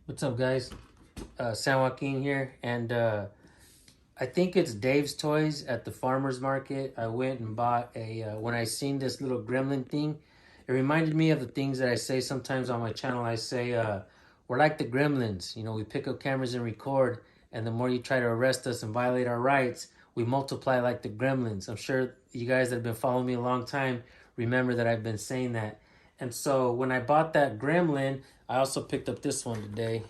What's up, guys? San Joaquin here, and I think it's Dave's Toys at the farmer's market. I went and bought when I seen this little gremlin thing, it reminded me of the things that I say sometimes on my channel. I say, we're like the gremlins. You know, we pick up cameras and record, and the more you try to arrest us and violate our rights, we multiply like the gremlins. I'm sure you guys that have been following me a long time remember that I've been saying that. And so when I bought that gremlin, I also picked up this one today.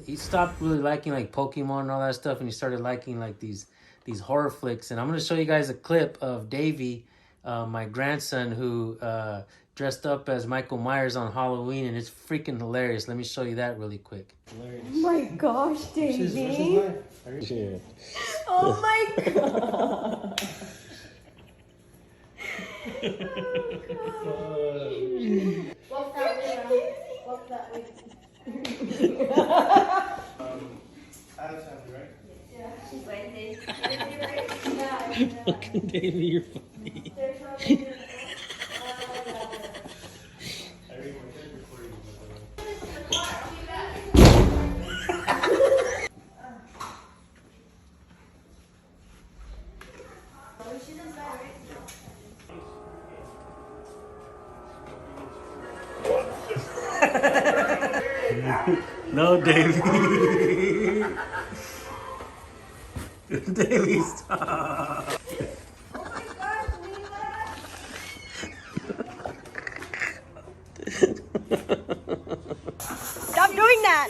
He stopped really liking like Pokemon and all that stuff, and he started liking like these horror flicks. And I'm gonna show you guys a clip of Davey, my grandson, who dressed up as Michael Myers on Halloween, and it's freaking hilarious. Let me show you that really quick. Hilarious. Oh my gosh, Davey! Yeah. Oh my god! Walk that way, walk that way. Adam's happy, right? Yeah, she's waiting. Yeah. Fucking Davey, you're funny. There's no way. I read my third recording. No, Davey. Davey, stop. Stop doing that!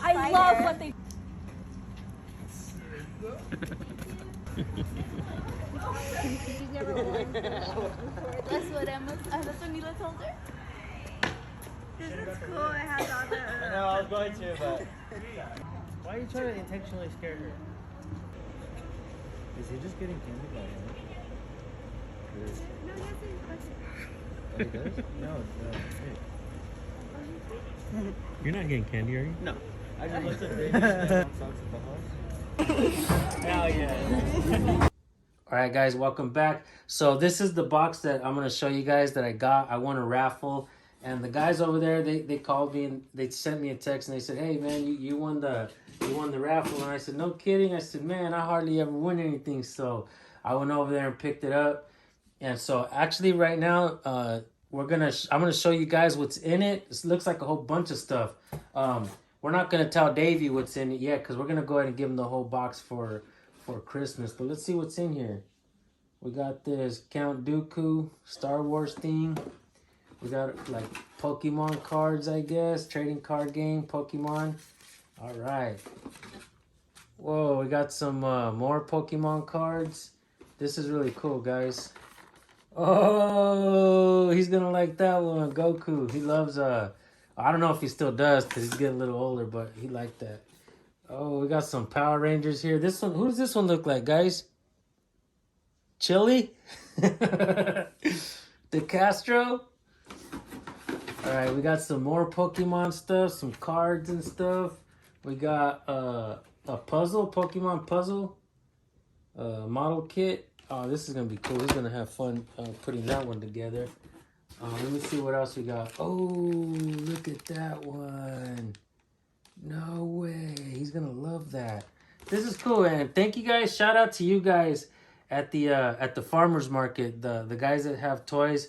I love what they. She's never won before. That's what that's what Mila told her. This is cool. It has all the. I know, I was going to, but... Why are you trying to intentionally scare her? Is he just getting candy by him? No, yes, Oh, he does? No, hey. You're not getting candy, are you? No. I just looked at David and socks at the house. Hell yeah. All right, guys, welcome back. So this is the box that I'm going to show you guys that I got. I won a raffle. And the guys over there, they called me and they sent me a text and they said, "Hey, man, you won the raffle." And I said, "No kidding." I said, "Man, I hardly ever win anything." So I went over there and picked it up. And so actually right now, I'm gonna show you guys what's in it. This looks like a whole bunch of stuff. We're not gonna tell Davey what's in it yet because we're gonna go ahead and give him the whole box for Christmas. But let's see what's in here. We got this Count Dooku Star Wars thing. We got like Pokemon cards, I guess. Trading card game, Pokemon. All right. Whoa, we got some more Pokemon cards. This is really cool, guys. Oh, he's gonna like that one, Goku. He loves I don't know if he still does because he's getting a little older, but he liked that. Oh, we got some Power Rangers here. This one, who does this one look like, guys? Chili? De Castro? All right, we got some more Pokemon stuff, some cards and stuff. We got a puzzle, Pokemon puzzle, model kit. Oh, this is gonna be cool. He's gonna have fun putting that one together. Let me see what else we got. Oh, look at that one. No way. He's gonna love that. This is cool, and thank you guys. Shout out to you guys at the farmers market. The guys that have toys.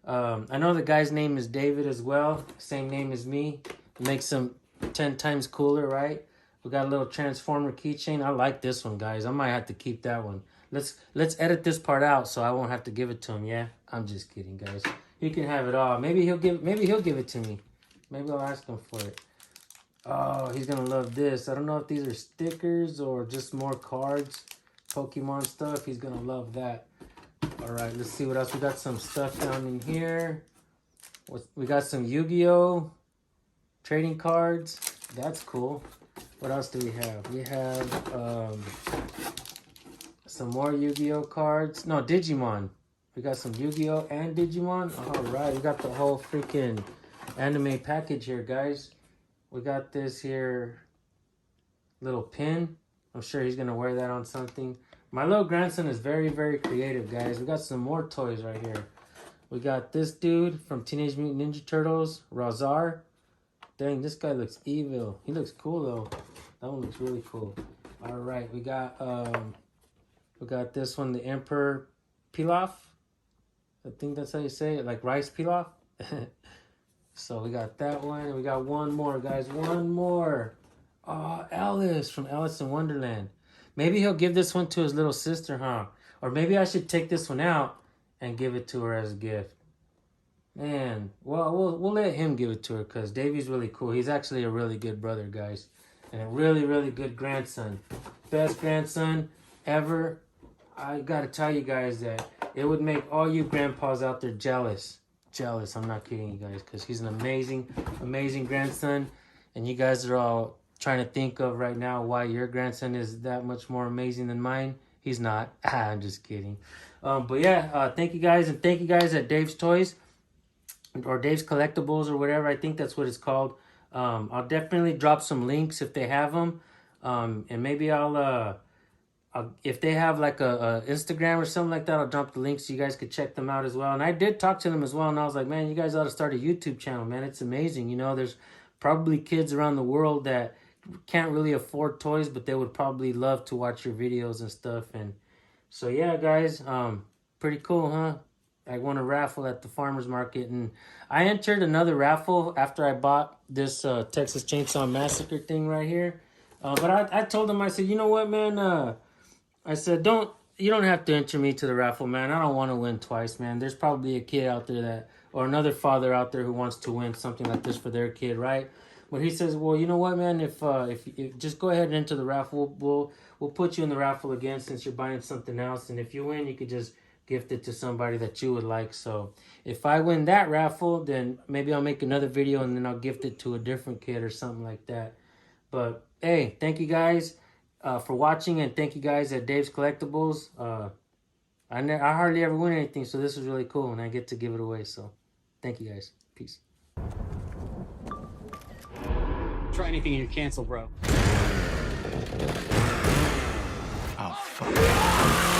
I know the guy's name is David as well. Same name as me. It makes him 10 times cooler, right? We got a little Transformer keychain. I like this one, guys. I might have to keep that one. Let's edit this part out so I won't have to give it to him. Yeah, I'm just kidding, guys. He can have it all. Maybe he'll give it to me. Maybe I'll ask him for it. Oh, he's gonna love this. I don't know if these are stickers or just more cards, Pokemon stuff. He's gonna love that. All right, let's see what else. We got some stuff down in here. We got some Yu-Gi-Oh! Trading cards. That's cool. What else do we have? We have some more Yu-Gi-Oh! Cards. No, Digimon. We got some Yu-Gi-Oh! And Digimon. All right, we got the whole freaking anime package here, guys. We got this here little pin. I'm sure he's gonna wear that on something. My little grandson is very, very creative, guys. We got some more toys right here. We got this dude from Teenage Mutant Ninja Turtles, Razar. Dang, this guy looks evil. He looks cool though. That one looks really cool. All right, we got this one, the Emperor Pilaf. I think that's how you say it, like rice pilaf. So we got that one, and we got one more, guys. One more. Oh, Alice from Alice in Wonderland. Maybe he'll give this one to his little sister, huh? Or maybe I should take this one out and give it to her as a gift. Man, well, we'll let him give it to her because Davey's really cool. He's actually a really good brother, guys. And a really, really good grandson. Best grandson ever. I gotta tell you guys that it would make all you grandpas out there jealous. Jealous, I'm not kidding you guys, because he's an amazing, amazing grandson. And you guys are all trying to think of right now why your grandson is that much more amazing than mine. He's not. I'm just kidding. But yeah, thank you guys, and thank you guys at Dave's Toys or Dave's Collectibles or whatever. I think that's what it's called. I'll definitely drop some links if they have them, and maybe I'll if they have like a Instagram or something like that, I'll drop the links so you guys could check them out as well. And I did talk to them as well, and I was like, man, you guys ought to start a YouTube channel, man. It's amazing. You know, there's probably kids around the world that can't really afford toys, but they would probably love to watch your videos and stuff. And so yeah, guys, pretty cool, huh? I won a raffle at the farmer's market, and I entered another raffle after I bought this Texas Chainsaw Massacre thing right here. But I told him, I said, you know what, man, I said, you don't have to enter me to the raffle, man. I don't want to win twice, man. There's probably a kid out there or another father out there who wants to win something like this for their kid, right? But he says, well, you know what, man? If just go ahead and enter the raffle, we'll put you in the raffle again since you're buying something else, and if you win, you could just gift it to somebody that you would like. So if I win that raffle, then maybe I'll make another video and then I'll gift it to a different kid or something like that. But hey, thank you guys for watching, and thank you guys at Dave's Collectibles. I hardly ever win anything, so this is really cool, and I get to give it away. So thank you guys. Peace. Try anything and you're canceled, bro. Oh, fuck.